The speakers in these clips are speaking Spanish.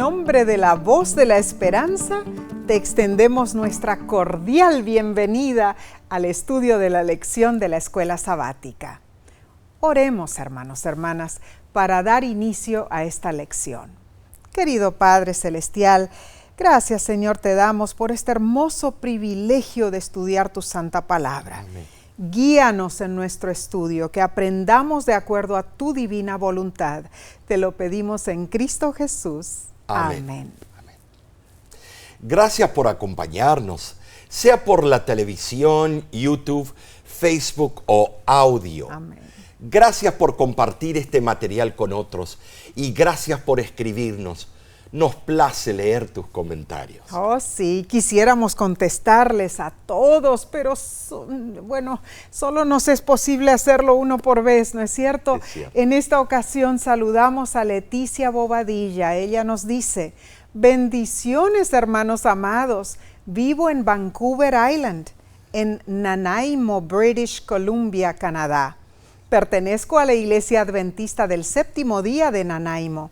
nombre de la Voz de la Esperanza, te extendemos nuestra cordial bienvenida al estudio de la lección de la Escuela Sabática. Oremos, hermanos, hermanas, para dar inicio a esta lección. Querido Padre Celestial, gracias, Señor, te damos por este hermoso privilegio de estudiar tu santa palabra. Amén. Guíanos en nuestro estudio, que aprendamos de acuerdo a tu divina voluntad. Te lo pedimos en Cristo Jesús. Amén. Amén. Amén. Gracias por acompañarnos, sea por la televisión, YouTube, Facebook o audio. Amén. Gracias por compartir este material con otros y gracias por escribirnos. Nos place leer tus comentarios. Oh, sí, quisiéramos contestarles a todos, pero bueno, solo nos es posible hacerlo uno por vez, ¿no es cierto? Es cierto. En esta ocasión saludamos a Leticia Bobadilla. Ella nos dice: bendiciones, hermanos amados. Vivo en Vancouver Island, en Nanaimo, British Columbia, Canadá. Pertenezco a la Iglesia Adventista del Séptimo Día de Nanaimo.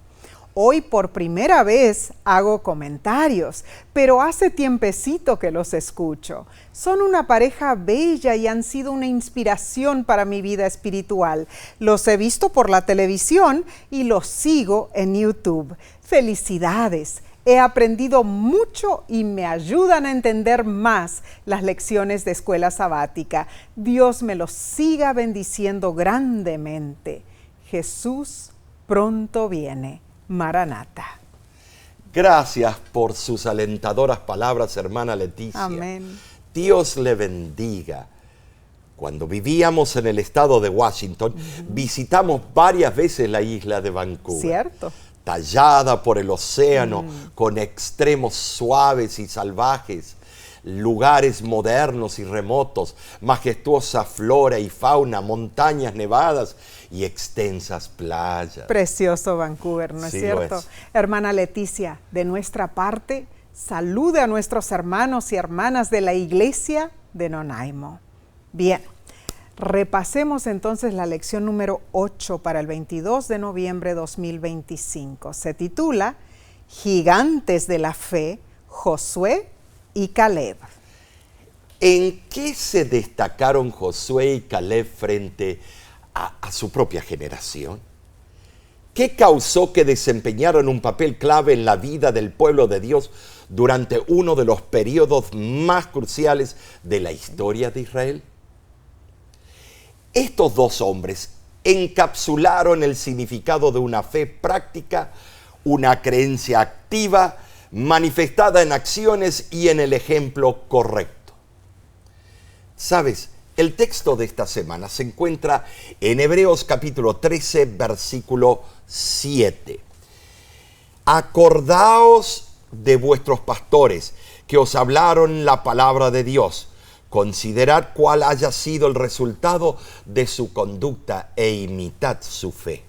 Hoy por primera vez hago comentarios, pero hace tiempecito que los escucho. Son una pareja bella y han sido una inspiración para mi vida espiritual. Los he visto por la televisión y los sigo en YouTube. ¡Felicidades! He aprendido mucho y me ayudan a entender más las lecciones de Escuela Sabática. Dios me los siga bendiciendo grandemente. Jesús pronto viene. Maranata. Gracias por sus alentadoras palabras, hermana Leticia. Amén. Dios le bendiga. Cuando vivíamos en el estado de Washington, visitamos varias veces la isla de Vancouver. Cierto. Tallada por el océano, con extremos suaves y salvajes, lugares modernos y remotos, majestuosa flora y fauna, montañas nevadas y extensas playas. Precioso Vancouver, ¿no es Sí, cierto? lo es. Hermana Leticia, de nuestra parte, salude a nuestros hermanos y hermanas de la iglesia de Nanaimo. Bien, repasemos entonces la lección número 8 para el 22 de noviembre de 2025. Se titula Gigantes de la Fe, Josué y Caleb. ¿En qué se destacaron Josué y Caleb frente a su propia generación? ¿Qué causó que desempeñaran un papel clave en la vida del pueblo de Dios durante uno de los periodos más cruciales de la historia de Israel? Estos dos hombres encapsularon el significado de una fe práctica, una creencia activa, manifestada en acciones y en el ejemplo correcto. ¿Sabes? El texto de esta semana se encuentra en Hebreos capítulo 13, versículo 7. Acordaos de vuestros pastores que os hablaron la palabra de Dios. Considerad cuál haya sido el resultado de su conducta e imitad su fe.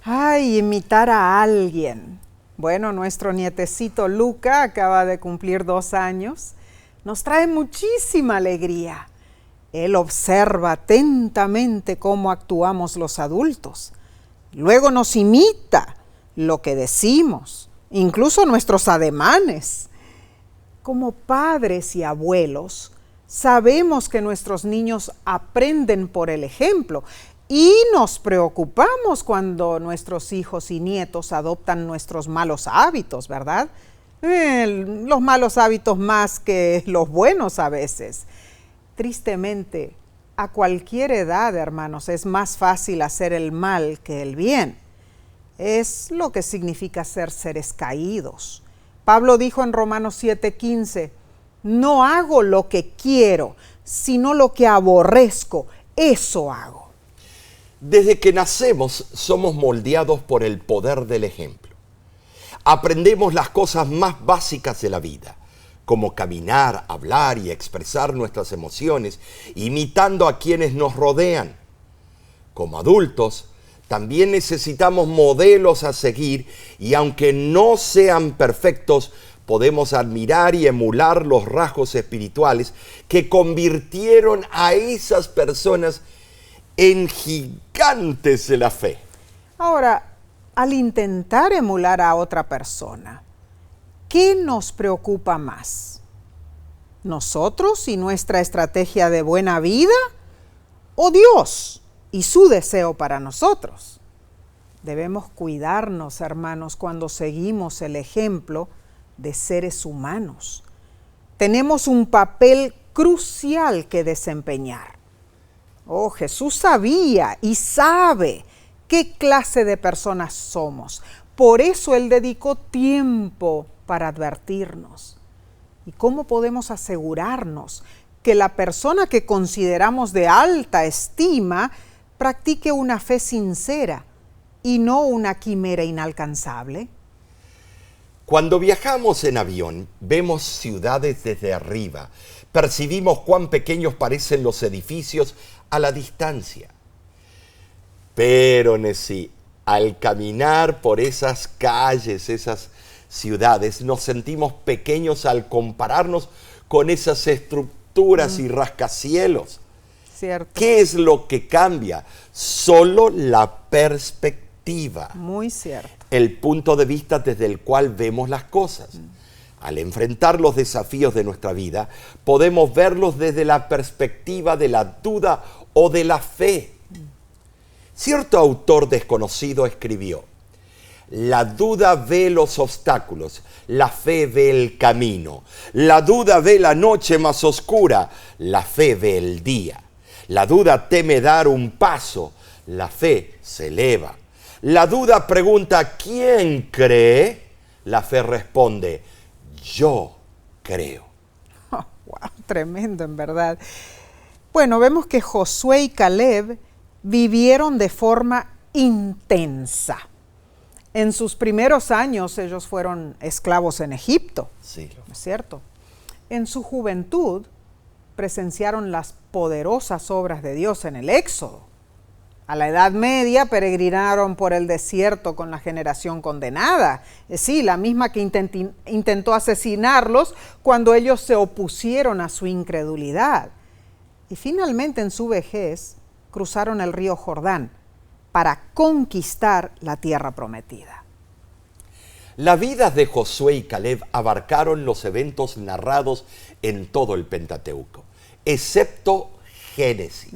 Ay, imitar a alguien. Bueno, nuestro nietecito Luca acaba de cumplir 2 años. Nos trae muchísima alegría. Él observa atentamente cómo actuamos los adultos. Luego nos imita lo que decimos, incluso nuestros ademanes. Como padres y abuelos, sabemos que nuestros niños aprenden por el ejemplo y nos preocupamos cuando nuestros hijos y nietos adoptan nuestros malos hábitos, ¿verdad? Los malos hábitos más que los buenos a veces. Tristemente, a cualquier edad, hermanos, es más fácil hacer el mal que el bien. Es lo que significa ser seres caídos. Pablo dijo en Romanos 7:15, no hago lo que quiero, sino lo que aborrezco, eso hago. Desde que nacemos somos moldeados por el poder del ejemplo. Aprendemos las cosas más básicas de la vida, como caminar, hablar y expresar nuestras emociones, imitando a quienes nos rodean. Como adultos, también necesitamos modelos a seguir y aunque no sean perfectos, podemos admirar y emular los rasgos espirituales que convirtieron a esas personas en gigantes de la fe. Ahora, al intentar emular a otra persona, ¿qué nos preocupa más? ¿Nosotros y nuestra estrategia de buena vida? ¿O Dios y su deseo para nosotros? Debemos cuidarnos, hermanos, cuando seguimos el ejemplo de seres humanos. Tenemos un papel crucial que desempeñar. Oh, Jesús sabía y sabe qué clase de personas somos. Por eso Él dedicó tiempo para advertirnos. ¿Y cómo podemos asegurarnos que la persona que consideramos de alta estima practique una fe sincera y no una quimera inalcanzable? Cuando viajamos en avión, vemos ciudades desde arriba. Percibimos cuán pequeños parecen los edificios a la distancia. Pero, Nesí, al caminar por esas calles, esas ciudades, nos sentimos pequeños al compararnos con esas estructuras y rascacielos. Cierto. ¿Qué es lo que cambia? Solo la perspectiva. Muy cierto. El punto de vista desde el cual vemos las cosas. Al enfrentar los desafíos de nuestra vida, podemos verlos desde la perspectiva de la duda o de la fe. Cierto autor desconocido escribió: la duda ve los obstáculos, la fe ve el camino. La duda ve la noche más oscura, la fe ve el día. La duda teme dar un paso, la fe se eleva. La duda pregunta: ¿quién cree? La fe responde: yo creo. Oh, wow, tremendo en verdad. Bueno, vemos que Josué y Caleb vivieron de forma intensa. En sus primeros años ellos fueron esclavos en Egipto, Sí. ¿no es cierto? En su juventud presenciaron las poderosas obras de Dios en el Éxodo. A la Edad Media peregrinaron por el desierto con la generación condenada, sí, la misma que intentó asesinarlos cuando ellos se opusieron a su incredulidad. Y finalmente en su vejez cruzaron el río Jordán para conquistar la tierra prometida. Las vidas de Josué y Caleb abarcaron los eventos narrados en todo el Pentateuco, excepto Génesis.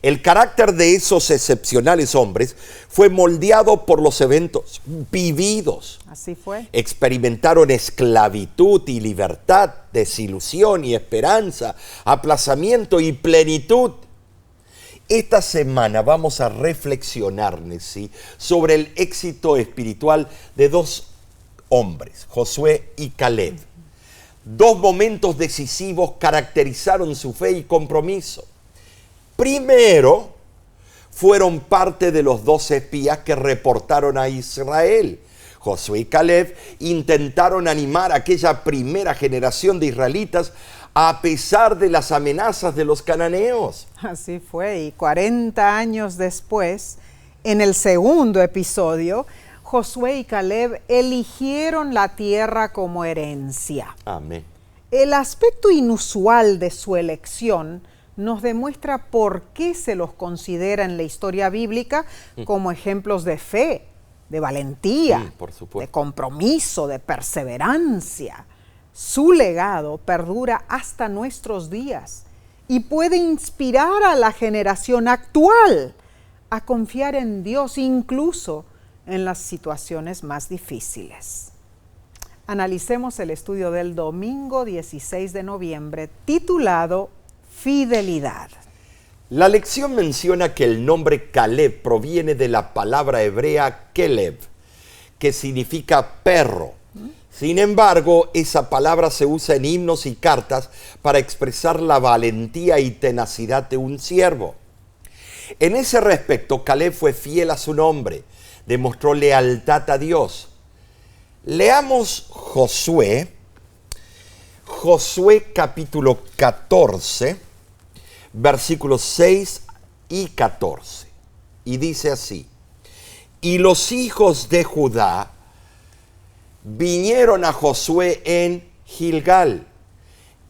El carácter de esos excepcionales hombres fue moldeado por los eventos vividos. Así fue. Experimentaron esclavitud y libertad, desilusión y esperanza, aplazamiento y plenitud. Esta semana vamos a reflexionar, ¿sí?, sobre el éxito espiritual de dos hombres, Josué y Caleb. Dos momentos decisivos caracterizaron su fe y compromiso. Primero, fueron parte de los 12 espías que reportaron a Israel. Josué y Caleb intentaron animar a aquella primera generación de israelitas a pesar de las amenazas de los cananeos. Así fue, y 40 años después, en el segundo episodio, Josué y Caleb eligieron la tierra como herencia. Amén. El aspecto inusual de su elección nos demuestra por qué se los considera en la historia bíblica como ejemplos de fe, de valentía, Por supuesto. de compromiso, de perseverancia. Su legado perdura hasta nuestros días y puede inspirar a la generación actual a confiar en Dios incluso en las situaciones más difíciles. Analicemos el estudio del domingo 16 de noviembre titulado Fidelidad. La lección menciona que el nombre Caleb proviene de la palabra hebrea Keleb, que significa perro. Sin embargo, esa palabra se usa en himnos y cartas para expresar la valentía y tenacidad de un siervo. En ese respecto, Caleb fue fiel a su nombre, demostró lealtad a Dios. Leamos Josué capítulo 14, versículos 6 y 14. Y dice así: y los hijos de Judá vinieron a Josué en Gilgal,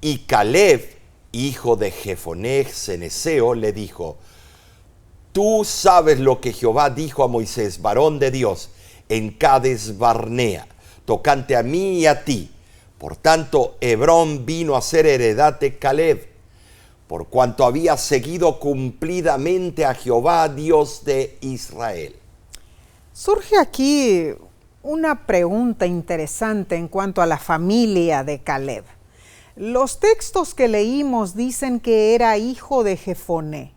y Caleb, hijo de Jefoné ceneseo, le dijo: tú sabes lo que Jehová dijo a Moisés, varón de Dios, en Cades Barnea, tocante a mí y a ti. Por tanto, Hebrón vino a ser heredad de Caleb, por cuanto había seguido cumplidamente a Jehová, Dios de Israel. Surge aquí una pregunta interesante en cuanto a la familia de Caleb. Los textos que leímos dicen que era hijo de Jefoné.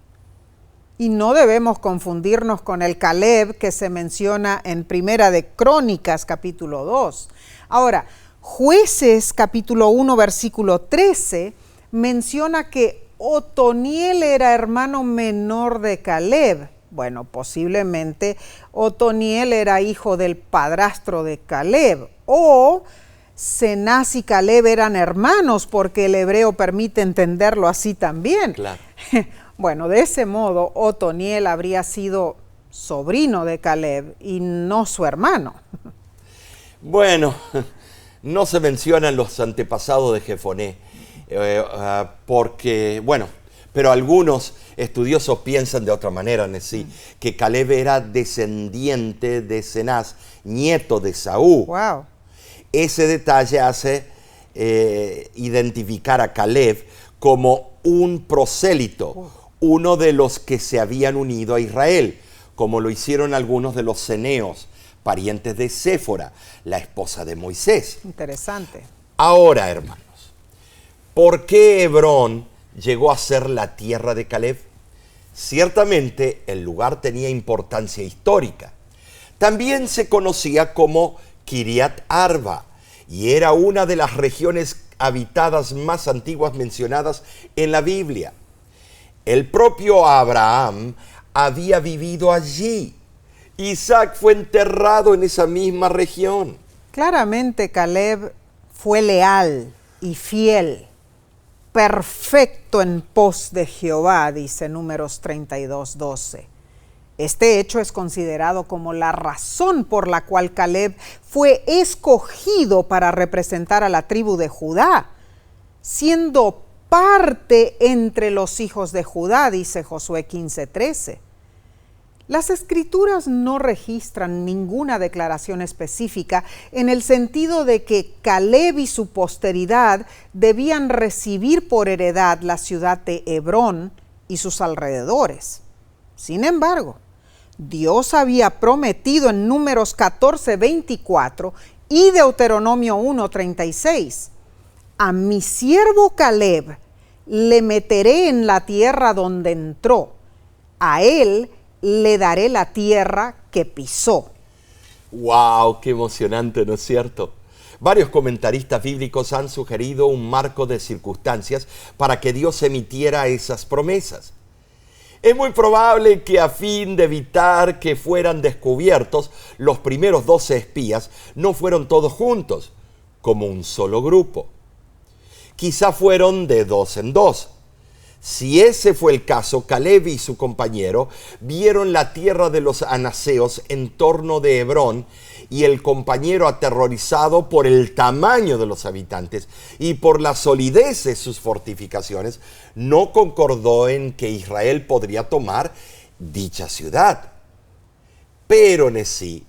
Y no debemos confundirnos con el Caleb que se menciona en Primera de Crónicas, capítulo 2. Ahora, Jueces, capítulo 1, versículo 13, menciona que Otoniel era hermano menor de Caleb. Bueno, posiblemente Otoniel era hijo del padrastro de Caleb. O Cenaz y Caleb eran hermanos, porque el hebreo permite entenderlo así también. Claro. Bueno, de ese modo, Otoniel habría sido sobrino de Caleb y no su hermano. Bueno, no se mencionan los antepasados de Jefoné, pero algunos estudiosos piensan de otra manera, sí, que Caleb era descendiente de Cenaz, nieto de Saúl. Wow. Ese detalle hace identificar a Caleb como un prosélito, uno de los que se habían unido a Israel, como lo hicieron algunos de los ceneos, parientes de Séfora, la esposa de Moisés. Interesante. Ahora, hermanos, ¿por qué Hebrón llegó a ser la tierra de Caleb? Ciertamente el lugar tenía importancia histórica. También se conocía como Kiriat Arba y era una de las regiones habitadas más antiguas mencionadas en la Biblia. El propio Abraham había vivido allí. Isaac fue enterrado en esa misma región. Claramente Caleb fue leal y fiel, perfecto en pos de Jehová, dice Números 32:12. Este hecho es considerado como la razón por la cual Caleb fue escogido para representar a la tribu de Judá, siendo parte entre los hijos de Judá, dice Josué 15:13. Las escrituras no registran ninguna declaración específica en el sentido de que Caleb y su posteridad debían recibir por heredad la ciudad de Hebrón y sus alrededores. Sin embargo, Dios había prometido en Números 14:24 y Deuteronomio 1:36, a mi siervo Caleb le meteré en la tierra donde entró, a él le daré la tierra que pisó. ¡Wow! ¡Qué emocionante!, ¿no es cierto? Varios comentaristas bíblicos han sugerido un marco de circunstancias para que Dios emitiera esas promesas. Es muy probable que a fin de evitar que fueran descubiertos, los primeros 12 espías no fueron todos juntos, como un solo grupo. Quizá fueron de dos en dos. Si ese fue el caso, Caleb y su compañero vieron la tierra de los anaseos en torno de Hebrón, y el compañero, aterrorizado por el tamaño de los habitantes y por la solidez de sus fortificaciones, no concordó en que Israel podría tomar dicha ciudad. Pero en sí,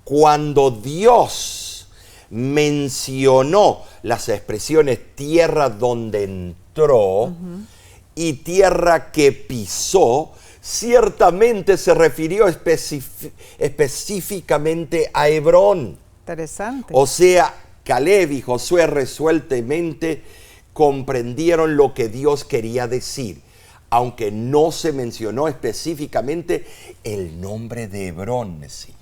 cuando Dios mencionó las expresiones tierra donde entró y tierra que pisó, ciertamente se refirió específicamente a Hebrón. Interesante. O sea, Caleb y Josué resueltamente comprendieron lo que Dios quería decir, aunque no se mencionó específicamente el nombre de Hebrón. Sí.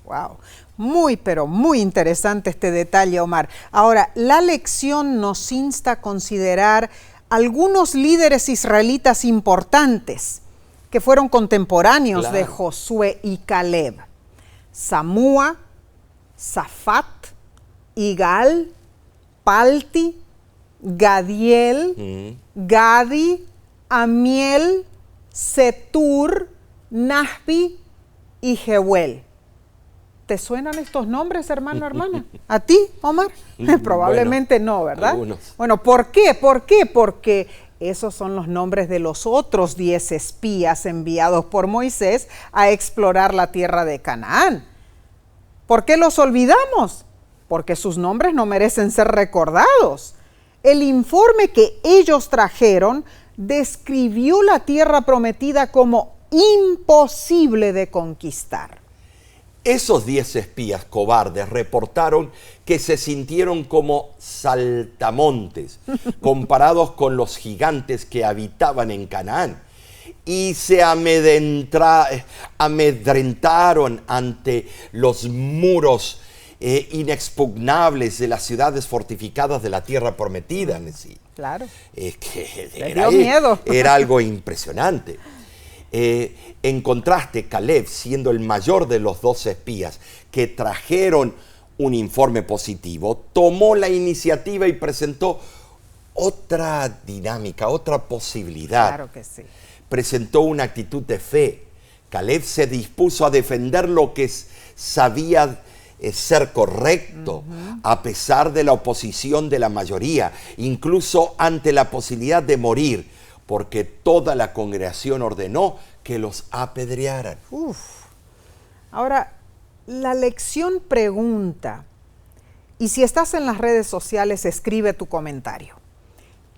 Wow, muy pero muy interesante este detalle, Omar. Ahora, la lección nos insta a considerar algunos líderes israelitas importantes que fueron contemporáneos de Josué y Caleb: Samúa, Safat, Igal, Palti, Gadiel, Gadi, Amiel, Setur, Nahbi y Jehuel. ¿Te suenan estos nombres, hermano, hermana? ¿A ti, Omar? Probablemente bueno, no, ¿verdad? Algunos. Bueno, ¿por qué? ¿Por qué? Porque esos son los nombres de los otros 10 espías enviados por Moisés a explorar la tierra de Canaán. ¿Por qué los olvidamos? Porque sus nombres no merecen ser recordados. El informe que ellos trajeron describió la tierra prometida como imposible de conquistar. Esos 10 espías cobardes reportaron que se sintieron como saltamontes comparados con los gigantes que habitaban en Canaán y se amedrentaron ante los muros inexpugnables de las ciudades fortificadas de la tierra prometida. Claro. Que dio miedo. Era algo impresionante. En contraste, Caleb, siendo el mayor de los 12 espías que trajeron un informe positivo, tomó la iniciativa y presentó otra dinámica, otra posibilidad. Claro que sí. Presentó una actitud de fe. Caleb se dispuso a defender lo que sabía ser correcto, a pesar de la oposición de la mayoría, incluso ante la posibilidad de morir, porque toda la congregación ordenó que los apedrearan. Ahora, la lección pregunta, y si estás en las redes sociales, escribe tu comentario.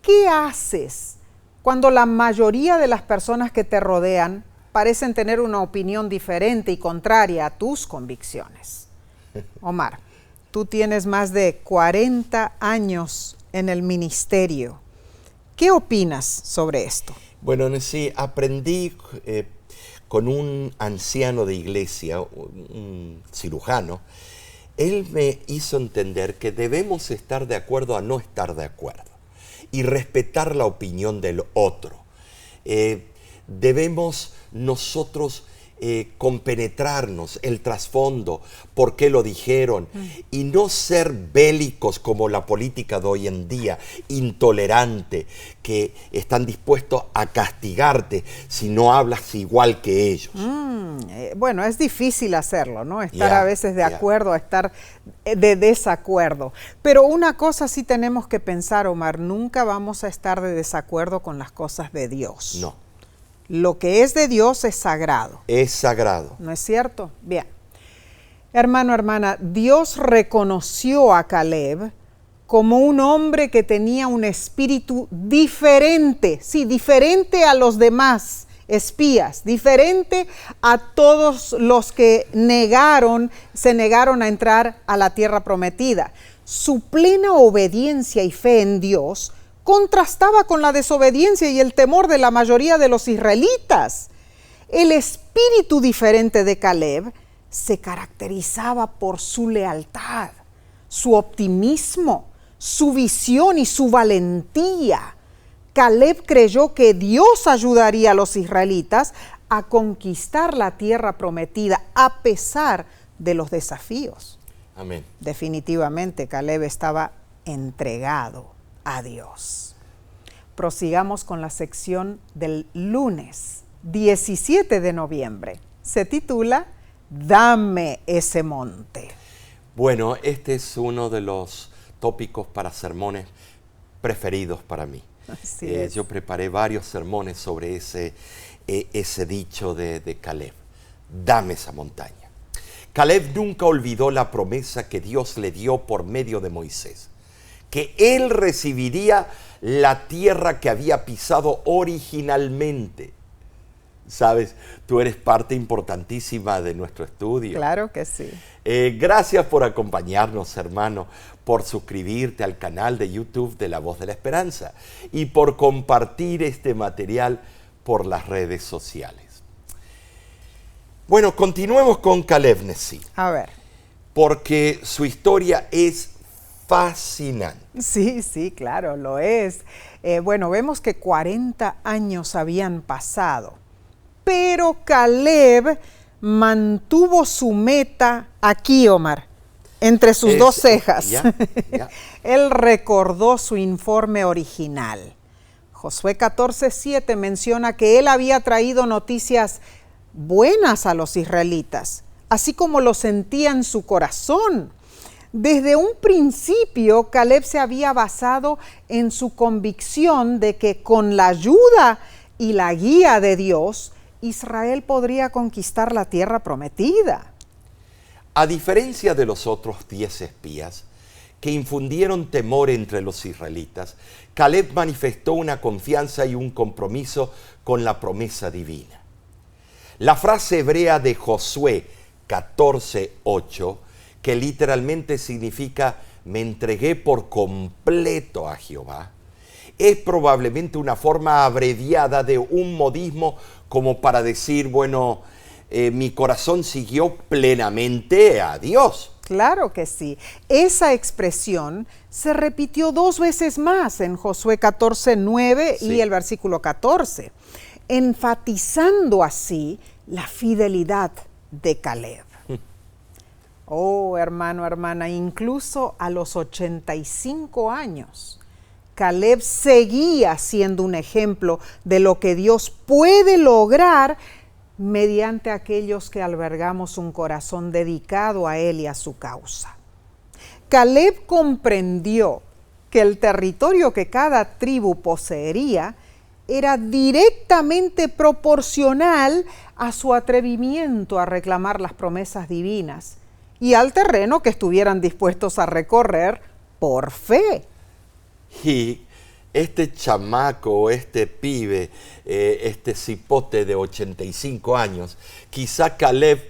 ¿Qué haces cuando la mayoría de las personas que te rodean parecen tener una opinión diferente y contraria a tus convicciones? Omar, tú tienes más de 40 años en el ministerio. ¿Qué opinas sobre esto? Bueno, sí, aprendí con un anciano de iglesia, un cirujano. Él me hizo entender que debemos estar de acuerdo a no estar de acuerdo y respetar la opinión del otro. Debemos nosotros compenetrarnos el trasfondo, por qué lo dijeron, y no ser bélicos como la política de hoy en día, intolerante, que están dispuestos a castigarte si no hablas igual que ellos. Bueno, es difícil hacerlo, ¿no? Estar a veces de acuerdo, a estar de desacuerdo. Pero una cosa sí tenemos que pensar, Omar, nunca vamos a estar de desacuerdo con las cosas de Dios. No. Lo que es de Dios es sagrado. Es sagrado. ¿No es cierto? Bien. Hermano, hermana, Dios reconoció a Caleb como un hombre que tenía un espíritu diferente, sí, diferente a los demás espías, diferente a todos los que se negaron a entrar a la tierra prometida. Su plena obediencia y fe en Dios contrastaba con la desobediencia y el temor de la mayoría de los israelitas. El espíritu diferente de Caleb se caracterizaba por su lealtad, su optimismo, su visión y su valentía. Caleb creyó que Dios ayudaría a los israelitas a conquistar la tierra prometida a pesar de los desafíos. Amén. Definitivamente Caleb estaba entregado a Dios. Prosigamos con la sección del lunes 17 de noviembre. Se titula Dame ese monte. Bueno, este es uno de los tópicos para sermones preferidos para mí. Yo preparé varios sermones sobre ese dicho de Caleb. Dame esa montaña. Caleb nunca olvidó la promesa que Dios le dio por medio de Moisés, que él recibiría la tierra que había pisado originalmente. Sabes, tú eres parte importantísima de nuestro estudio. Claro que sí. Gracias por acompañarnos, hermano, por suscribirte al canal de YouTube de La Voz de la Esperanza y por compartir este material por las redes sociales. Bueno, continuemos con Caleb Nesí. A ver. Porque su historia es fascinante. Sí, claro, lo es. Bueno, vemos que 40 años habían pasado, pero Caleb mantuvo su meta aquí, Omar, entre sus dos cejas. Ya. Él recordó su informe original. Josué 14:7 menciona que él había traído noticias buenas a los israelitas, así como lo sentía en su corazón. Desde un principio, Caleb se había basado en su convicción de que con la ayuda y la guía de Dios, Israel podría conquistar la tierra prometida. A diferencia de los otros 10 espías que infundieron temor entre los israelitas, Caleb manifestó una confianza y un compromiso con la promesa divina. La frase hebrea de Josué 14:8, que literalmente significa me entregué por completo a Jehová, es probablemente una forma abreviada de un modismo como para decir, bueno, mi corazón siguió plenamente a Dios. Claro que sí. Esa expresión se repitió 2 veces más en Josué 14:9 y el versículo 14, enfatizando así la fidelidad de Caleb. Oh, hermano, hermana, incluso a los 85 años, Caleb seguía siendo un ejemplo de lo que Dios puede lograr mediante aquellos que albergamos un corazón dedicado a Él y a su causa. Caleb comprendió que el territorio que cada tribu poseería era directamente proporcional a su atrevimiento a reclamar las promesas divinas y al terreno que estuvieran dispuestos a recorrer por fe. Y este chamaco, este pibe, este cipote de 85 años, quizá Caleb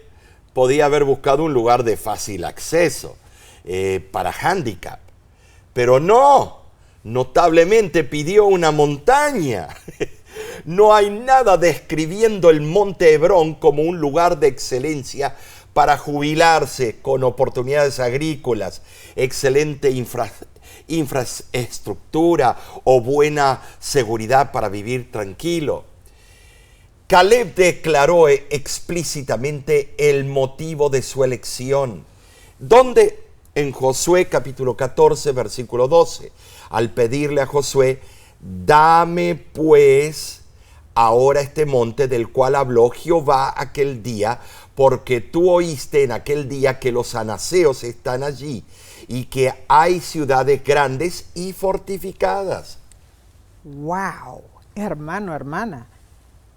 podía haber buscado un lugar de fácil acceso para handicap, pero no, notablemente pidió una montaña. No hay nada describiendo el monte Hebrón como un lugar de excelencia para jubilarse con oportunidades agrícolas, excelente infraestructura o buena seguridad para vivir tranquilo. Caleb declaró explícitamente el motivo de su elección. ¿Dónde? En Josué capítulo 14, versículo 12. Al pedirle a Josué, dame pues ahora este monte del cual habló Jehová aquel día, porque tú oíste en aquel día que los anaseos están allí y que hay ciudades grandes y fortificadas. ¡Wow! Hermano, hermana,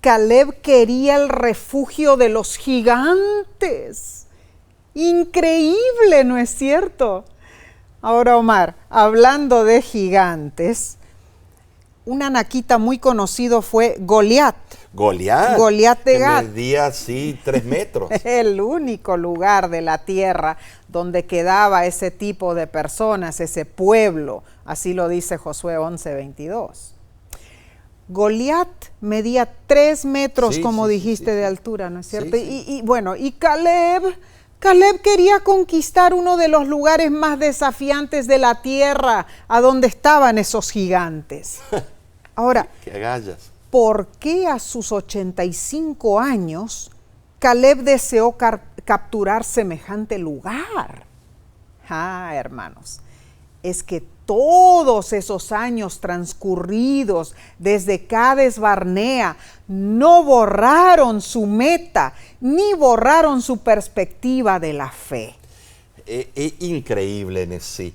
Caleb quería el refugio de los gigantes. Increíble, ¿no es cierto? Ahora, Omar, hablando de gigantes, un anaquita muy conocido fue Goliat. Goliat de Gat. Medía así 3 metros. El único lugar de la tierra donde quedaba ese tipo de personas, ese pueblo. Así lo dice Josué 11:22. Goliat medía 3 metros, como dijiste, de altura, ¿no es cierto? Y bueno, y Caleb quería conquistar uno de los lugares más desafiantes de la tierra, a donde estaban esos gigantes. Ahora, ¡qué agallas! ¿Por qué a sus 85 años Caleb deseó capturar semejante lugar? Hermanos, es que todos esos años transcurridos desde Cades Barnea no borraron su meta, ni borraron su perspectiva de la fe. Increíble en sí,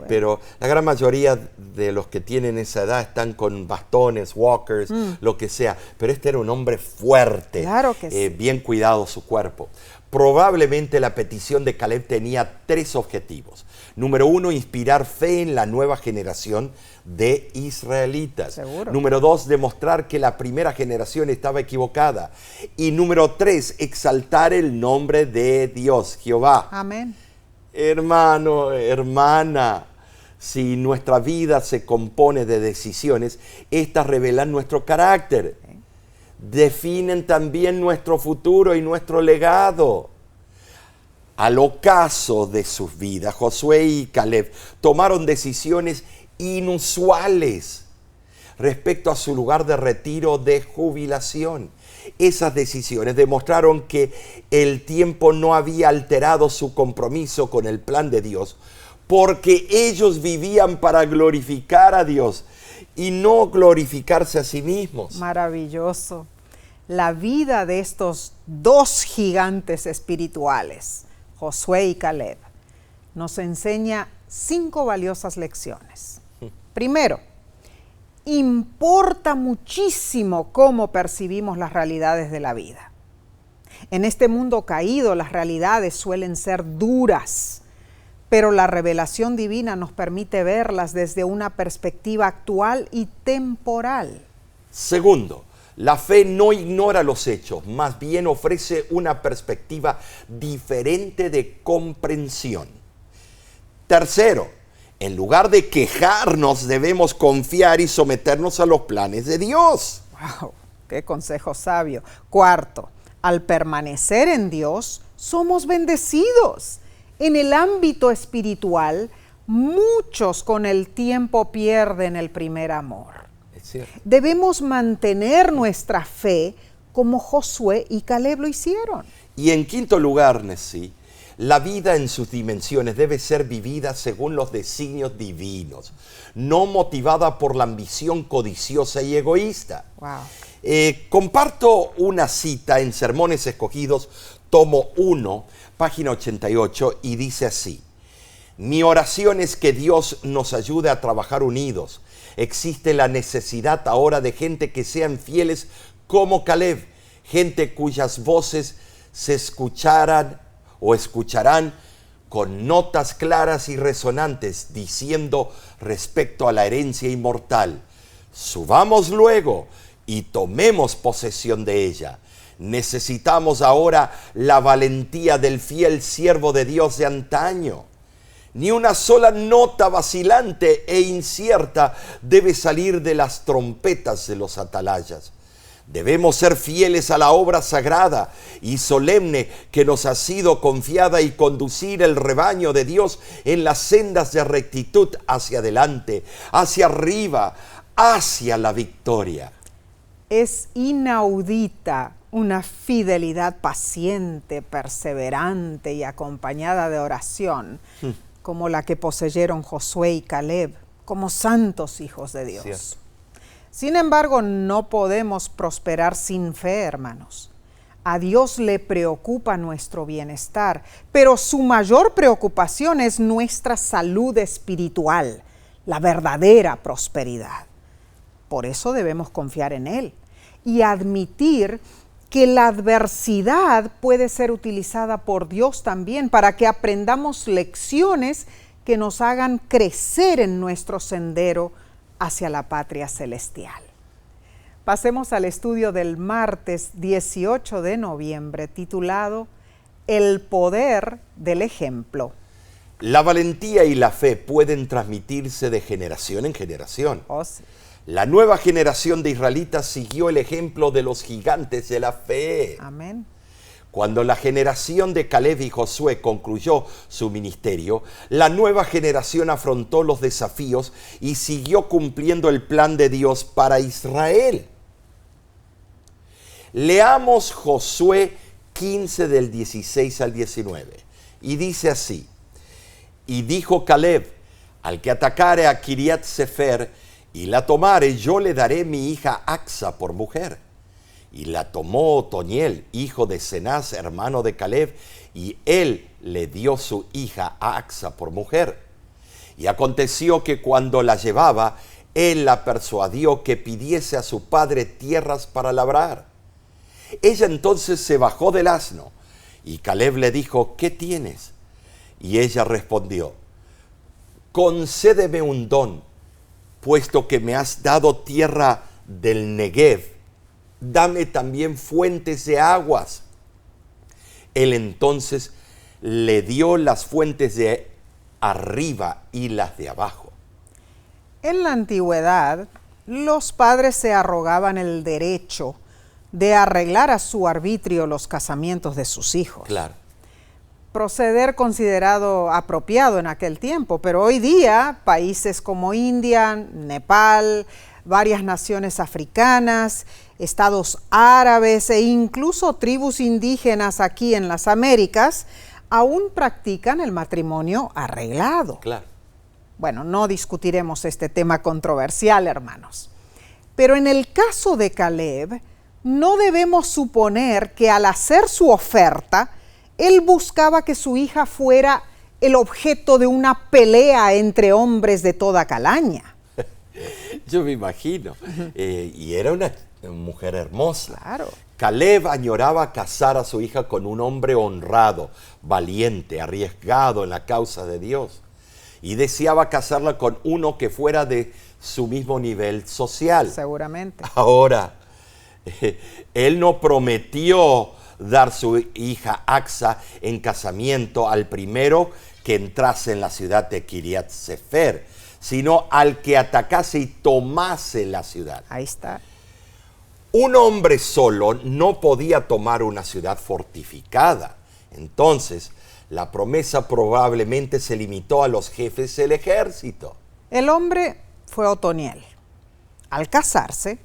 pero la gran mayoría de los que tienen esa edad están con bastones, walkers, lo que sea, pero este era un hombre fuerte, claro que sí. Bien cuidado su cuerpo. Probablemente la petición de Caleb tenía 3 objetivos. Número 1, inspirar fe en la nueva generación de israelitas. Seguro. Número 2, demostrar que la primera generación estaba equivocada. Y número 3, exaltar el nombre de Dios, Jehová. Amén. Hermano, hermana, si nuestra vida se compone de decisiones, estas revelan nuestro carácter. Definen también nuestro futuro y nuestro legado. Al ocaso de sus vidas, Josué y Caleb tomaron decisiones inusuales respecto a su lugar de retiro de jubilación. Esas decisiones demostraron que el tiempo no había alterado su compromiso con el plan de Dios, porque ellos vivían para glorificar a Dios y no glorificarse a sí mismos. Maravilloso. La vida de estos 2 gigantes espirituales, Josué y Caleb, nos enseña 5 valiosas lecciones. Primero, importa muchísimo cómo percibimos las realidades de la vida. En este mundo caído las realidades suelen ser duras, pero la revelación divina nos permite verlas desde una perspectiva actual y temporal. Segundo, la fe no ignora los hechos, más bien ofrece una perspectiva diferente de comprensión. Tercero, en lugar de quejarnos, debemos confiar y someternos a los planes de Dios. ¡Wow! ¡Qué consejo sabio! Cuarto, al permanecer en Dios, somos bendecidos. En el ámbito espiritual, muchos con el tiempo pierden el primer amor. Es cierto. Debemos mantener nuestra fe como Josué y Caleb lo hicieron. Y en quinto lugar, Nessie, la vida en sus dimensiones debe ser vivida según los designios divinos, no motivada por la ambición codiciosa y egoísta. Wow. Comparto una cita en Sermones Escogidos, tomo 1, página 88, y dice así: mi oración es que Dios nos ayude a trabajar unidos. Existe la necesidad ahora de gente que sean fieles como Caleb, gente cuyas voces se escucharán con notas claras y resonantes, diciendo respecto a la herencia inmortal: subamos luego y tomemos posesión de ella. Necesitamos ahora la valentía del fiel siervo de Dios de antaño. Ni una sola nota vacilante e incierta debe salir de las trompetas de los atalayas. Debemos ser fieles a la obra sagrada y solemne que nos ha sido confiada y conducir el rebaño de Dios en las sendas de rectitud hacia adelante, hacia arriba, hacia la victoria. Es inaudita una fidelidad paciente, perseverante y acompañada de oración, como la que poseyeron Josué y Caleb, como santos hijos de Dios. Cierto. Sin embargo, no podemos prosperar sin fe, hermanos. A Dios le preocupa nuestro bienestar, pero su mayor preocupación es nuestra salud espiritual, la verdadera prosperidad. Por eso debemos confiar en Él y admitir que la adversidad puede ser utilizada por Dios también para que aprendamos lecciones que nos hagan crecer en nuestro sendero hacia la patria celestial. Pasemos al estudio del martes 18 de noviembre, titulado El poder del ejemplo. La valentía y la fe pueden transmitirse de generación en generación. Oh, sí. La nueva generación de israelitas siguió el ejemplo de los gigantes de la fe. Amén. Cuando la generación de Caleb y Josué concluyó su ministerio, la nueva generación afrontó los desafíos y siguió cumpliendo el plan de Dios para Israel. Leamos Josué 15 del 16 al 19. Y dice así: y dijo Caleb: al que atacare a Kiriat Sefer y la tomare, yo le daré mi hija Axa por mujer. Y la tomó Otoniel, hijo de Cenaz, hermano de Caleb, y él le dio su hija Axa por mujer. Y aconteció que cuando la llevaba, él la persuadió que pidiese a su padre tierras para labrar. Ella entonces se bajó del asno, y Caleb le dijo: ¿qué tienes? Y ella respondió: concédeme un don, puesto que me has dado tierra del Negev, dame también fuentes de aguas. Él entonces le dio las fuentes de arriba y las de abajo. En la antigüedad, los padres se arrogaban el derecho de arreglar a su arbitrio los casamientos de sus hijos. Claro. Proceder considerado apropiado en aquel tiempo, pero hoy día países como India, Nepal, varias naciones africanas, estados árabes e incluso tribus indígenas aquí en las Américas aún practican el matrimonio arreglado. Claro. Bueno, no discutiremos este tema controversial, hermanos. Pero en el caso de Caleb, no debemos suponer que al hacer su oferta, él buscaba que su hija fuera el objeto de una pelea entre hombres de toda calaña. Yo me imagino. Y era una mujer hermosa. Claro. Caleb añoraba casar a su hija con un hombre honrado, valiente, arriesgado en la causa de Dios. Y deseaba casarla con uno que fuera de su mismo nivel social. Seguramente. Ahora, él no prometió dar su hija Axa en casamiento al primero que entrase en la ciudad de Kiriat Sefer, sino al que atacase y tomase la ciudad. Ahí está. Un hombre solo no podía tomar una ciudad fortificada. Entonces, la promesa probablemente se limitó a los jefes del ejército. El hombre fue Otoniel. Al casarse,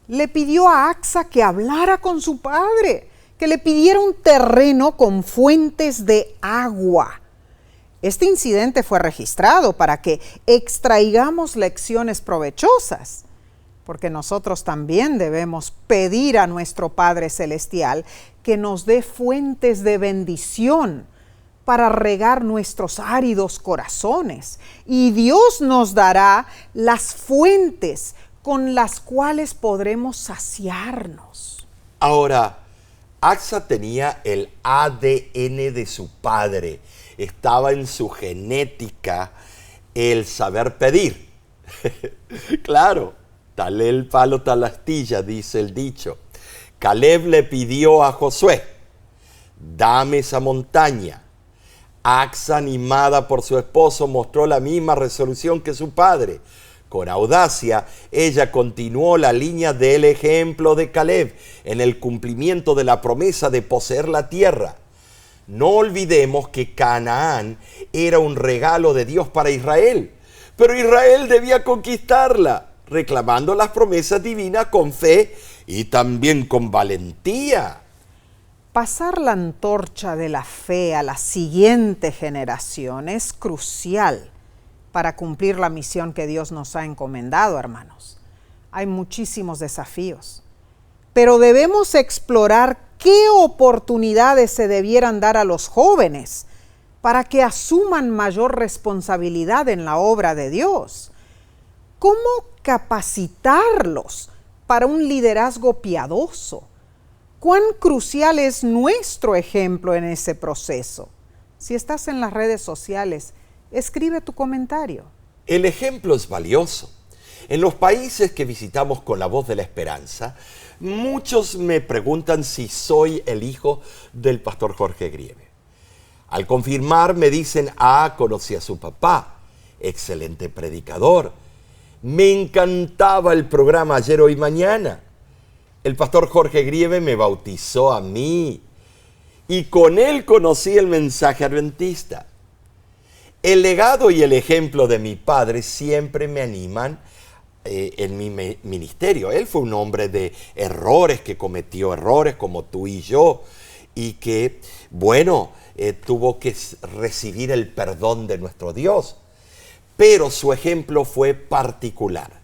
le pidió a Axa que hablara con su padre, que le pidiera un terreno con fuentes de agua. Este incidente fue registrado para que extraigamos lecciones provechosas, porque nosotros también debemos pedir a nuestro Padre Celestial que nos dé fuentes de bendición para regar nuestros áridos corazones. Y Dios nos dará las fuentes con las cuales podremos saciarnos. Ahora, Axa tenía el ADN de su padre. Estaba en su genética el saber pedir. Claro, tal el palo, tal la astilla, dice el dicho. Caleb le pidió a Josué, dame esa montaña. Axa, animada por su esposo, mostró la misma resolución que su padre. Con audacia, ella continuó la línea del ejemplo de Caleb en el cumplimiento de la promesa de poseer la tierra. No olvidemos que Canaán era un regalo de Dios para Israel, pero Israel debía conquistarla, reclamando las promesas divinas con fe y también con valentía. Pasar la antorcha de la fe a la siguiente generación es crucial para cumplir la misión que Dios nos ha encomendado, hermanos. Hay muchísimos desafíos, pero debemos explorar qué oportunidades se debieran dar a los jóvenes para que asuman mayor responsabilidad en la obra de Dios. ¿Cómo capacitarlos para un liderazgo piadoso? ¿Cuán crucial es nuestro ejemplo en ese proceso? Si estás en las redes sociales, escribe tu comentario. El ejemplo es valioso. En los países que visitamos con la Voz de la Esperanza, muchos me preguntan si soy el hijo del pastor Jorge Grieve. Al confirmar me dicen, conocí a su papá, excelente predicador. Me encantaba el programa Ayer, Hoy, Mañana. El pastor Jorge Grieve me bautizó a mí y con él conocí el mensaje adventista. El legado y el ejemplo de mi padre siempre me animan en mi ministerio. Él fue un hombre de errores, que cometió errores como tú y yo, y que, tuvo que recibir el perdón de nuestro Dios. Pero su ejemplo fue particular.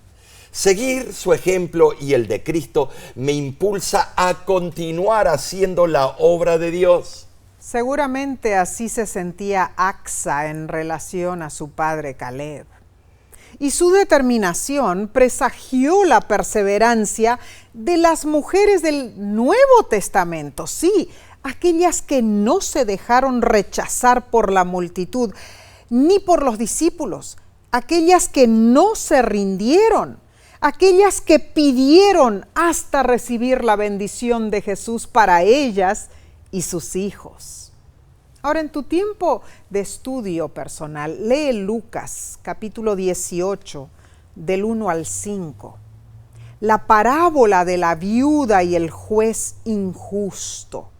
Seguir su ejemplo y el de Cristo me impulsa a continuar haciendo la obra de Dios. Seguramente así se sentía Axa en relación a su padre Caleb. Y su determinación presagió la perseverancia de las mujeres del Nuevo Testamento, sí, aquellas que no se dejaron rechazar por la multitud ni por los discípulos, aquellas que no se rindieron, aquellas que pidieron hasta recibir la bendición de Jesús para ellas y sus hijos. Ahora, en tu tiempo de estudio personal, lee Lucas capítulo 18, del 1 al 5, la parábola de la viuda y el juez injusto,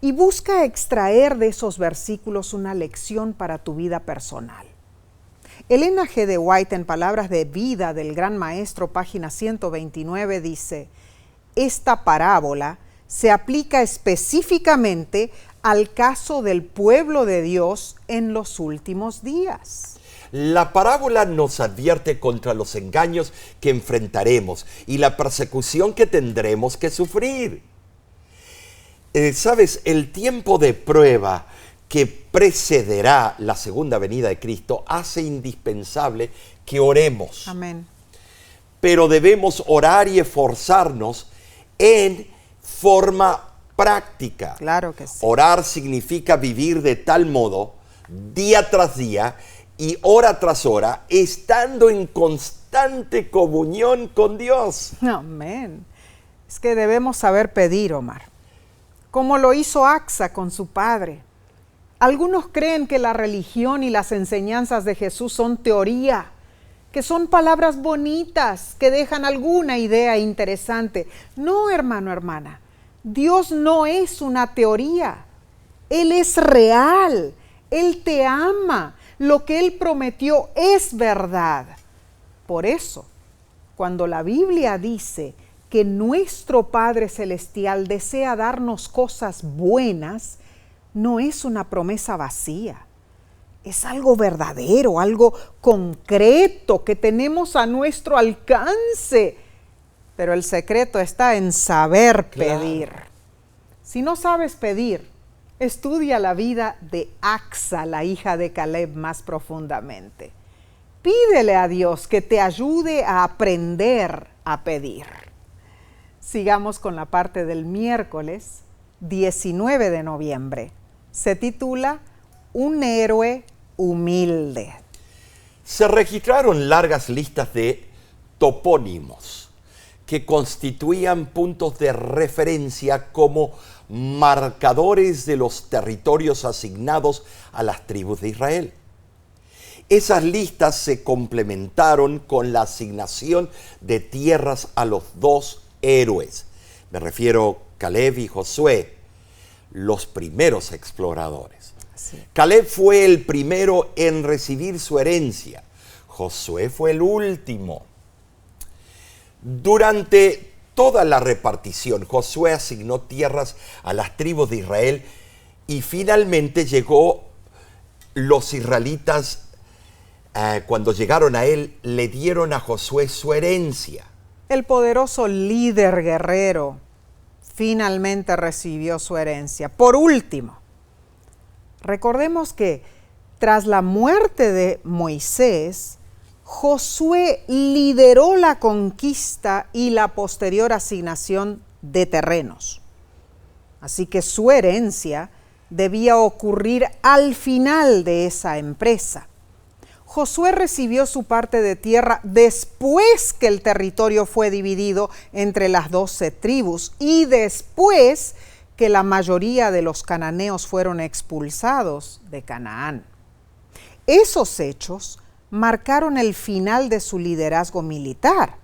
y busca extraer de esos versículos una lección para tu vida personal. Elena G. de White, en Palabras de Vida del Gran Maestro, página 129, dice, esta parábola se aplica específicamente al caso del pueblo de Dios en los últimos días. La parábola nos advierte contra los engaños que enfrentaremos y la persecución que tendremos que sufrir. ¿Sabes? El tiempo de prueba que precederá la segunda venida de Cristo hace indispensable que oremos. Amén. Pero debemos orar y esforzarnos en forma práctica. Claro que sí. Orar significa vivir de tal modo, día tras día y hora tras hora, estando en constante comunión con Dios. Amén. Es que debemos saber pedir, Omar, como lo hizo Axa con su padre. Algunos creen que la religión y las enseñanzas de Jesús son teoría, que son palabras bonitas, que dejan alguna idea interesante. No, hermano, hermana, Dios no es una teoría. Él es real, Él te ama, lo que Él prometió es verdad. Por eso, cuando la Biblia dice que nuestro Padre Celestial desea darnos cosas buenas, no es una promesa vacía, es algo verdadero, algo concreto que tenemos a nuestro alcance. Pero el secreto está en saber pedir. Si no sabes pedir, estudia la vida de Axa, la hija de Caleb, más profundamente. Pídele a Dios que te ayude a aprender a pedir. Sigamos con la parte del miércoles 19 de noviembre. Se titula Un héroe humilde. Se registraron largas listas de topónimos que constituían puntos de referencia como marcadores de los territorios asignados a las tribus de Israel. Esas listas se complementaron con la asignación de tierras a los dos héroes. Me refiero a Caleb y Josué, los primeros exploradores. Sí. Caleb fue el primero en recibir su herencia. Josué fue el último. Durante toda la repartición, Josué asignó tierras a las tribus de Israel y finalmente llegó los israelitas, cuando llegaron a él, le dieron a Josué su herencia. El poderoso líder guerrero finalmente recibió su herencia. Por último, recordemos que tras la muerte de Moisés, Josué lideró la conquista y la posterior asignación de terrenos. Así que su herencia debía ocurrir al final de esa empresa. Josué recibió su parte de tierra después que el territorio fue dividido entre las 12 tribus y después que la mayoría de los cananeos fueron expulsados de Canaán. Esos hechos marcaron el final de su liderazgo militar.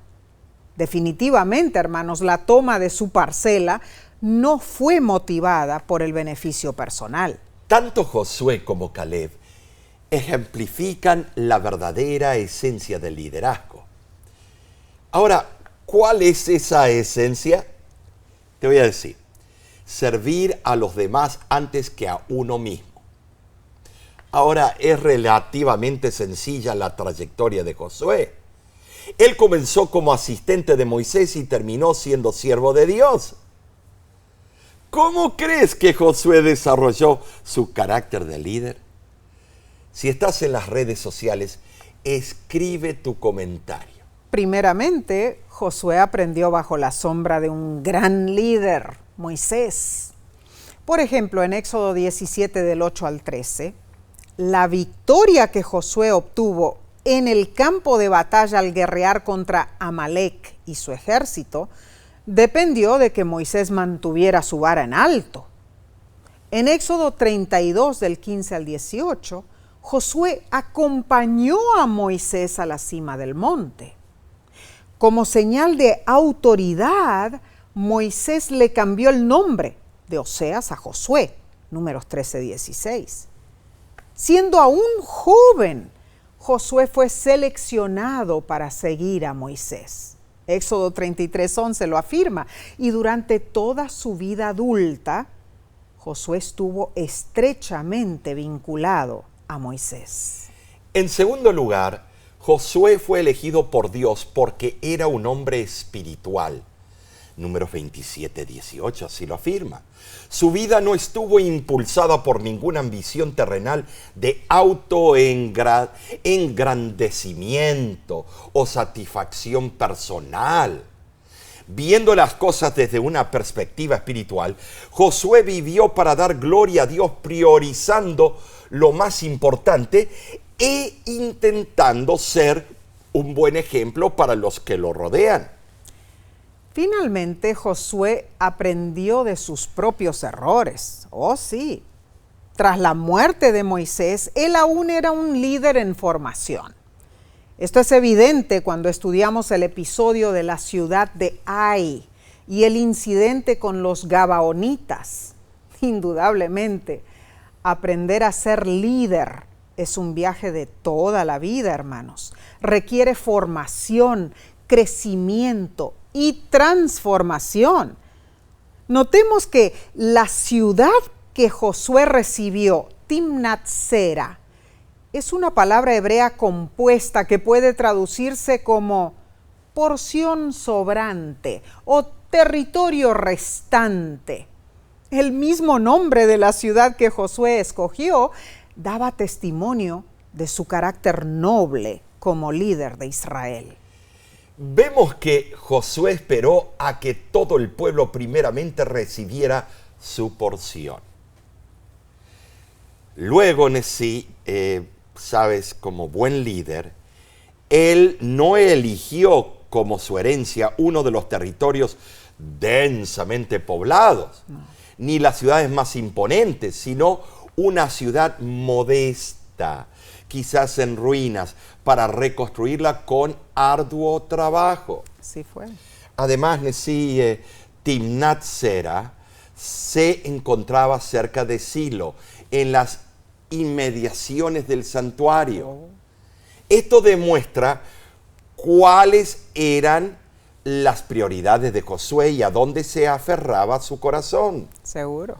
Definitivamente, hermanos, la toma de su parcela no fue motivada por el beneficio personal. Tanto Josué como Caleb ejemplifican la verdadera esencia del liderazgo. Ahora, ¿cuál es esa esencia? Te voy a decir, servir a los demás antes que a uno mismo. Ahora, es relativamente sencilla la trayectoria de Josué. Él comenzó como asistente de Moisés y terminó siendo siervo de Dios. ¿Cómo crees que Josué desarrolló su carácter de líder? Si estás en las redes sociales, escribe tu comentario. Primeramente, Josué aprendió bajo la sombra de un gran líder, Moisés. Por ejemplo, en Éxodo 17 del 8 al 13, la victoria que Josué obtuvo en el campo de batalla al guerrear contra Amalek y su ejército dependió de que Moisés mantuviera su vara en alto. En Éxodo 32 del 15 al 18, Josué acompañó a Moisés a la cima del monte. Como señal de autoridad, Moisés le cambió el nombre de Oseas a Josué, Números 13:16. Siendo aún joven, Josué fue seleccionado para seguir a Moisés. Éxodo 33:11 lo afirma. Y durante toda su vida adulta, Josué estuvo estrechamente vinculado a Moisés. En segundo lugar, Josué fue elegido por Dios porque era un hombre espiritual. Números 27:18 así lo afirma. Su vida no estuvo impulsada por ninguna ambición terrenal de autoengrandecimiento o satisfacción personal. Viendo las cosas desde una perspectiva espiritual, Josué vivió para dar gloria a Dios, priorizando lo más importante e intentando ser un buen ejemplo para los que lo rodean. Finalmente, Josué aprendió de sus propios errores. Oh, sí. Tras la muerte de Moisés, él aún era un líder en formación. Esto es evidente cuando estudiamos el episodio de la ciudad de Ai y el incidente con los gabaonitas. Indudablemente, aprender a ser líder es un viaje de toda la vida, hermanos. Requiere formación, crecimiento y transformación. Notemos que la ciudad que Josué recibió, Timnat Sera, es una palabra hebrea compuesta que puede traducirse como porción sobrante o territorio restante. El mismo nombre de la ciudad que Josué escogió daba testimonio de su carácter noble como líder de Israel. Vemos que Josué esperó a que todo el pueblo primeramente recibiera su porción. Luego Nesí, sabes, como buen líder, él no eligió como su herencia uno de los territorios densamente poblados, ni las ciudades más imponentes, sino una ciudad modesta, quizás en ruinas, para reconstruirla con arduo trabajo. Así fue. Además, Nesí, Timnat Sera se encontraba cerca de Silo, en las inmediaciones del santuario. Esto demuestra cuáles eran las prioridades de Josué y a dónde se aferraba su corazón. Seguro.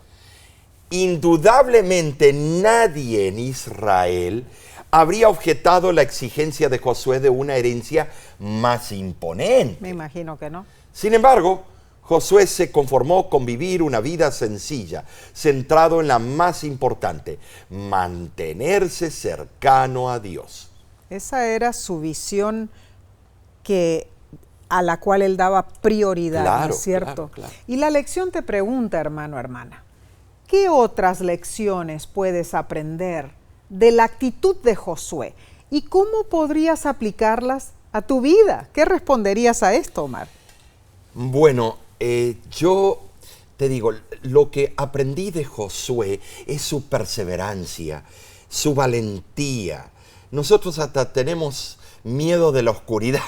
Indudablemente nadie en Israel habría objetado la exigencia de Josué de una herencia más imponente. Me imagino que no. Sin embargo, Josué se conformó con vivir una vida sencilla, centrado en la más importante, mantenerse cercano a Dios. Esa era su visión a la cual él daba prioridad, Claro, ¿no es cierto? claro. Y la lección te pregunta, hermano, hermana, ¿qué otras lecciones puedes aprender de la actitud de Josué? ¿Y cómo podrías aplicarlas a tu vida? ¿Qué responderías a esto, Omar? Bueno, yo te digo, lo que aprendí de Josué es su perseverancia, su valentía. Nosotros hasta tenemos miedo de la oscuridad,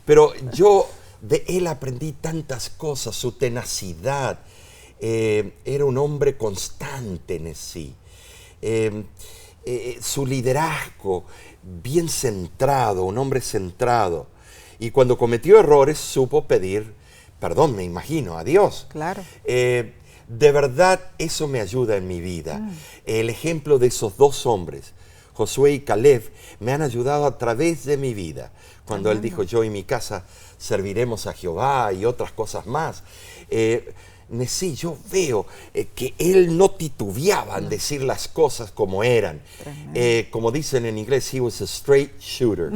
pero yo de él aprendí tantas cosas, su tenacidad. Era un hombre constante en sí. Su liderazgo bien centrado, un hombre centrado. Y cuando cometió errores supo pedir perdón, me imagino, a Dios. Claro. De verdad, eso me ayuda en mi vida. El ejemplo de esos dos hombres, Josué y Caleb, me han ayudado a través de mi vida. Cuando él dijo, yo y mi casa serviremos a Jehová y otras cosas más. Sí, yo veo que él no titubeaba en decir las cosas como eran. Como dicen en inglés, he was a straight shooter.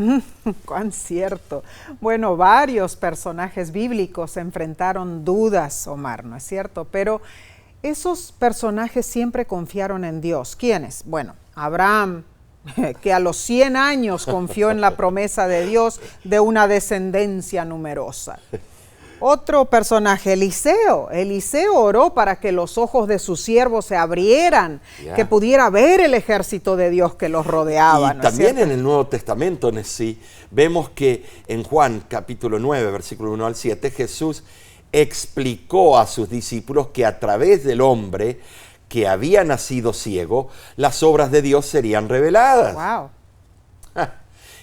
Cuán cierto. Bueno, varios personajes bíblicos enfrentaron dudas, Omar, ¿no es cierto? Pero esos personajes siempre confiaron en Dios. ¿Quiénes? Bueno, Abraham, que a los 100 años confió en la promesa de Dios de una descendencia numerosa. Otro personaje, Eliseo. Eliseo oró para que los ojos de sus siervos se abrieran, que pudiera ver el ejército de Dios que los rodeaba. Y ¿no también es cierto? en el Nuevo Testamento, sí, vemos que en Juan capítulo 9, versículo 1 al 7, Jesús explicó a sus discípulos que a través del hombre que había nacido ciego, las obras de Dios serían reveladas. Wow.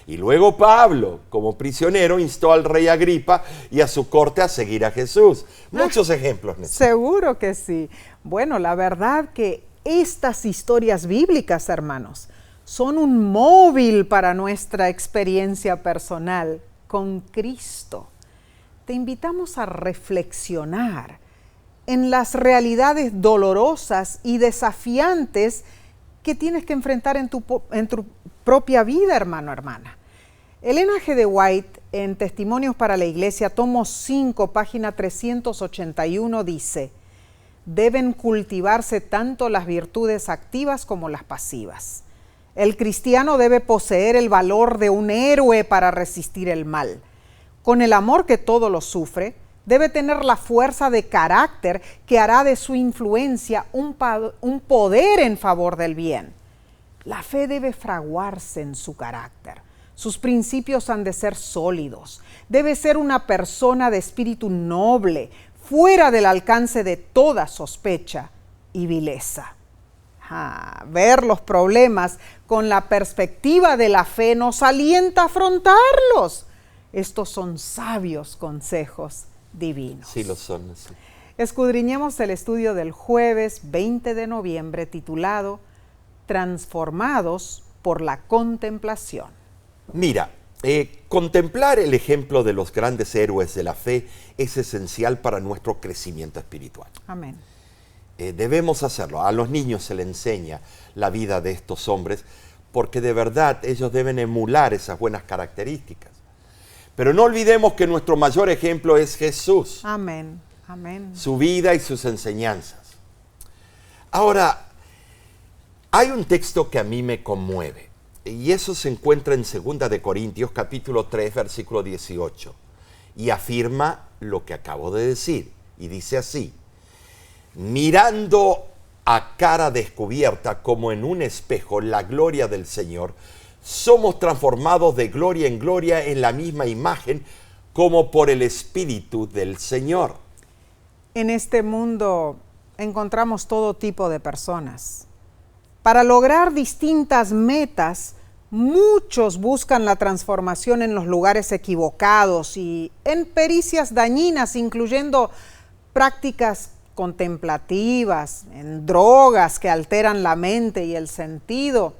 Y luego Pablo, como prisionero, instó al rey Agripa y a su corte a seguir a Jesús. Muchos ejemplos. Seguro que sí. Bueno, la verdad que estas historias bíblicas, hermanos, son un móvil para nuestra experiencia personal con Cristo. Te invitamos a reflexionar en las realidades dolorosas y desafiantes que tienes que enfrentar en tu propia vida, hermano, hermana. Elena G. de White, en Testimonios para la Iglesia, tomo 5, página 381, dice: deben cultivarse tanto las virtudes activas como las pasivas. El cristiano debe poseer el valor de un héroe para resistir el mal. Con el amor que todo lo sufre, debe tener la fuerza de carácter que hará de su influencia un poder en favor del bien. La fe debe fraguarse en su carácter. Sus principios han de ser sólidos. Debe ser una persona de espíritu noble, fuera del alcance de toda sospecha y vileza. Ver los problemas con la perspectiva de la fe nos alienta a afrontarlos. Estos son sabios consejos divinos. Sí, lo son. Sí. Escudriñemos el estudio del jueves 20 de noviembre titulado Transformados por la contemplación. Mira, contemplar el ejemplo de los grandes héroes de la fe es esencial para nuestro crecimiento espiritual. Amén. Debemos hacerlo. A los niños se les enseña la vida de estos hombres porque de verdad ellos deben emular esas buenas características. Pero no olvidemos que nuestro mayor ejemplo es Jesús. Amén. Amén. Su vida y sus enseñanzas. Ahora, hay un texto que a mí me conmueve. Y eso se encuentra en 2 de Corintios, capítulo 3, versículo 18. Y afirma lo que acabo de decir. Y dice así: mirando a cara descubierta como en un espejo la gloria del Señor, somos transformados de gloria en gloria en la misma imagen como por el Espíritu del Señor. En este mundo encontramos todo tipo de personas. Para lograr distintas metas, muchos buscan la transformación en los lugares equivocados y en pericias dañinas, incluyendo prácticas contemplativas, en drogas que alteran la mente y el sentido,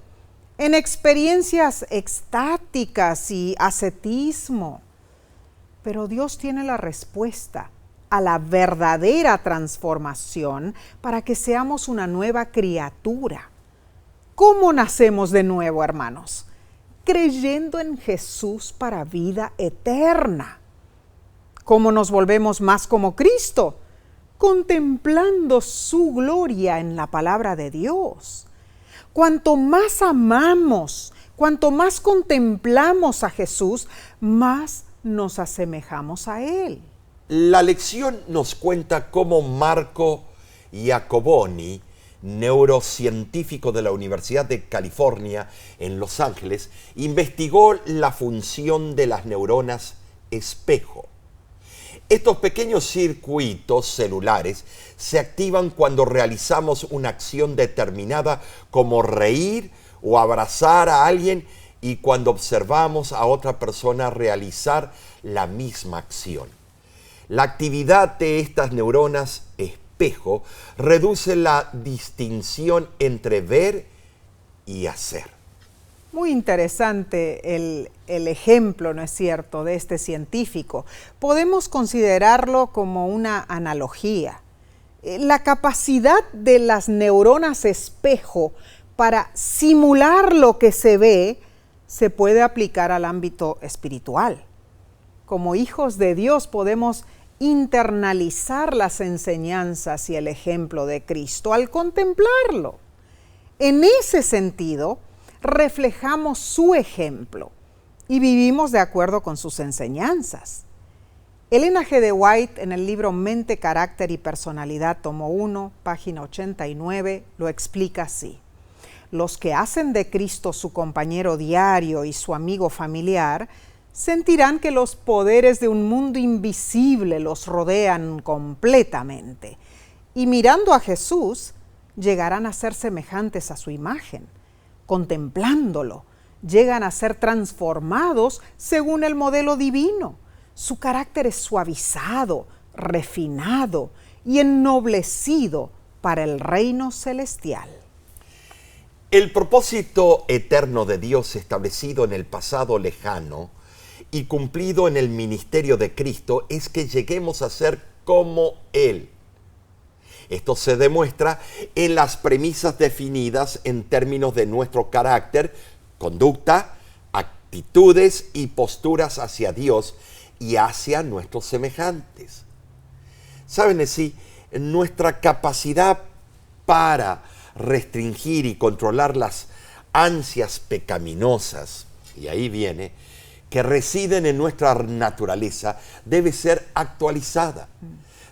en experiencias extáticas y ascetismo. Pero Dios tiene la respuesta a la verdadera transformación para que seamos una nueva criatura. ¿Cómo nacemos de nuevo, hermanos? Creyendo en Jesús para vida eterna. ¿Cómo nos volvemos más como Cristo? Contemplando su gloria en la palabra de Dios. Cuanto más amamos, cuanto más contemplamos a Jesús, más nos asemejamos a Él. La lección nos cuenta cómo Marco Iacoboni, neurocientífico de la Universidad de California en Los Ángeles, investigó la función de las neuronas espejo. Estos pequeños circuitos celulares se activan cuando realizamos una acción determinada como reír o abrazar a alguien y cuando observamos a otra persona realizar la misma acción. La actividad de estas neuronas espejo reduce la distinción entre ver y hacer. Muy interesante el ejemplo, ¿no es cierto?, de este científico. Podemos considerarlo como una analogía. La capacidad de las neuronas espejo para simular lo que se ve se puede aplicar al ámbito espiritual. Como hijos de Dios podemos internalizar las enseñanzas y el ejemplo de Cristo al contemplarlo. En ese sentido, reflejamos su ejemplo y vivimos de acuerdo con sus enseñanzas. Elena G. de White, en el libro Mente, Carácter y Personalidad, tomo 1, página 89, lo explica así: los que hacen de Cristo su compañero diario y su amigo familiar sentirán que los poderes de un mundo invisible los rodean completamente y mirando a Jesús llegarán a ser semejantes a su imagen. Contemplándolo, llegan a ser transformados según el modelo divino. Su carácter es suavizado, refinado y ennoblecido para el reino celestial. El propósito eterno de Dios establecido en el pasado lejano y cumplido en el ministerio de Cristo es que lleguemos a ser como Él. Esto se demuestra en las premisas definidas en términos de nuestro carácter, conducta, actitudes y posturas hacia Dios y hacia nuestros semejantes. ¿Saben así? Nuestra capacidad para restringir y controlar las ansias pecaminosas, y ahí viene, que residen en nuestra naturaleza, debe ser actualizada,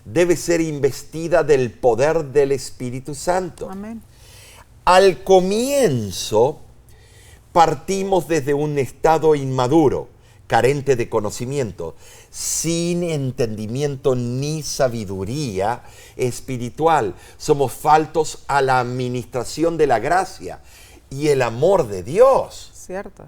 debe ser investida del poder del Espíritu Santo. Amén. Al comienzo partimos desde un estado inmaduro, carente de conocimiento, sin entendimiento ni sabiduría espiritual. Somos faltos a la administración de la gracia y el amor de Dios. Cierto.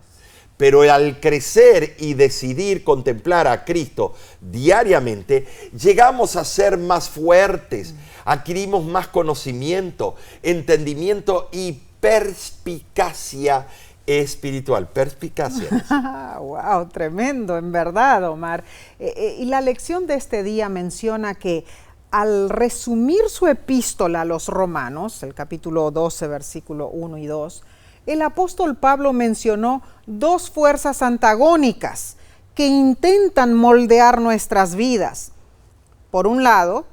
Pero al crecer y decidir contemplar a Cristo diariamente, llegamos a ser más fuertes, adquirimos más conocimiento, entendimiento y perspicacia espiritual. Perspicacia. ¡Wow! Tremendo, en verdad, Omar. Y la lección de este día menciona que al resumir su epístola a los Romanos, el capítulo 12, versículo 1 y 2, el apóstol Pablo mencionó dos fuerzas antagónicas que intentan moldear nuestras vidas. Por un lado,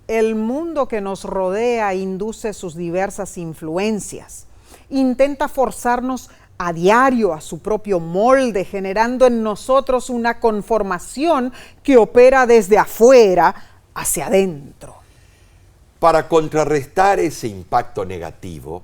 el mundo que nos rodea induce sus diversas influencias. Intenta forzarnos a diario a su propio molde, generando en nosotros una conformación que opera desde afuera hacia adentro. Para contrarrestar ese impacto negativo,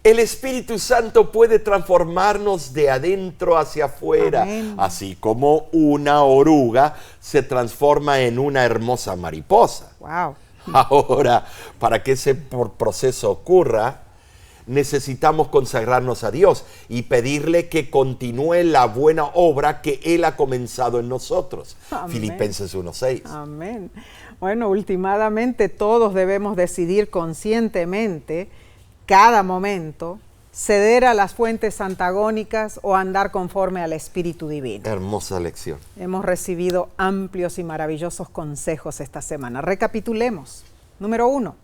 el Espíritu Santo puede transformarnos de adentro hacia afuera, Amén. así como una oruga se transforma en una hermosa mariposa. Wow. Ahora, para que ese proceso ocurra, necesitamos consagrarnos a Dios y pedirle que continúe la buena obra que Él ha comenzado en nosotros. Amén. Filipenses 1:6. Amén. Bueno, últimamente todos debemos decidir conscientemente, cada momento, ceder a las fuentes antagónicas o andar conforme al Espíritu Divino. Hermosa lección. Hemos recibido amplios y maravillosos consejos esta semana. Recapitulemos. Número 1.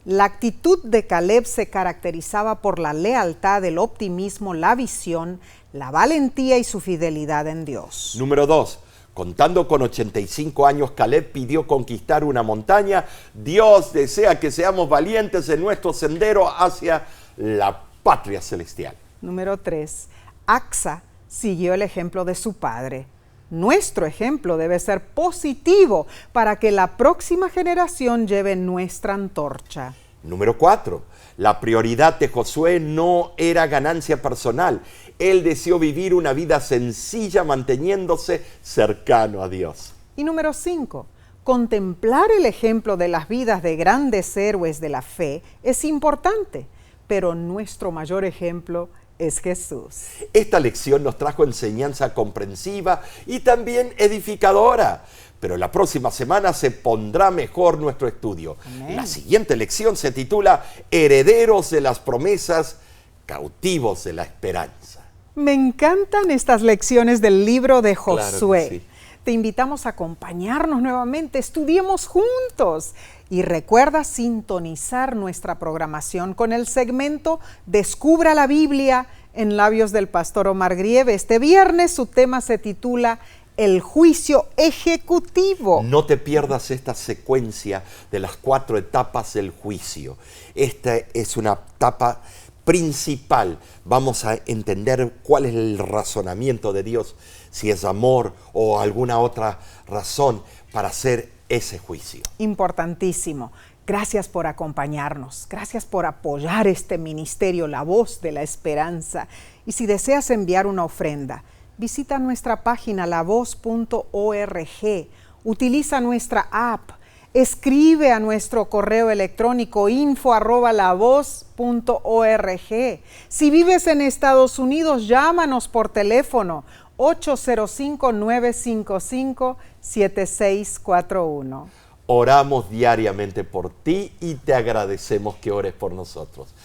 La actitud de Caleb se caracterizaba por la lealtad, el optimismo, la visión, la valentía y su fidelidad en Dios. Número 2. Contando con 85 años, Caleb pidió conquistar una montaña. Dios desea que seamos valientes en nuestro sendero hacia la patria celestial. Número 3. Axa siguió el ejemplo de su padre. Nuestro ejemplo debe ser positivo para que la próxima generación lleve nuestra antorcha. Número 4. La prioridad de Josué no era ganancia personal. Él deseó vivir una vida sencilla manteniéndose cercano a Dios. Y número 5. Contemplar el ejemplo de las vidas de grandes héroes de la fe es importante, pero nuestro mayor ejemplo es Jesús. Esta lección nos trajo enseñanza comprensiva y también edificadora. Pero la próxima semana se pondrá mejor nuestro estudio. Amén. La siguiente lección se titula Herederos de las promesas, cautivos de la esperanza. Me encantan estas lecciones del libro de Claro que Josué. sí. Te invitamos a acompañarnos nuevamente, estudiemos juntos. Y recuerda sintonizar nuestra programación con el segmento Descubra la Biblia en labios del pastor Omar Grieve. Este viernes su tema se titula El juicio ejecutivo. No te pierdas esta secuencia de las 4 etapas del juicio. Esta es una etapa principal. Vamos a entender cuál es el razonamiento de Dios, si es amor o alguna otra razón para hacer ese juicio. Importantísimo. Gracias por acompañarnos. Gracias por apoyar este ministerio, La Voz de la Esperanza. Y si deseas enviar una ofrenda, visita nuestra página lavoz.org. Utiliza nuestra app. Escribe a nuestro correo electrónico info@lavoz.org. Si vives en Estados Unidos, llámanos por teléfono 805-955-7641. Oramos diariamente por ti y te agradecemos que ores por nosotros.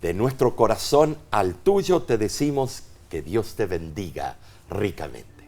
De nuestro corazón al tuyo te decimos que Dios te bendiga ricamente.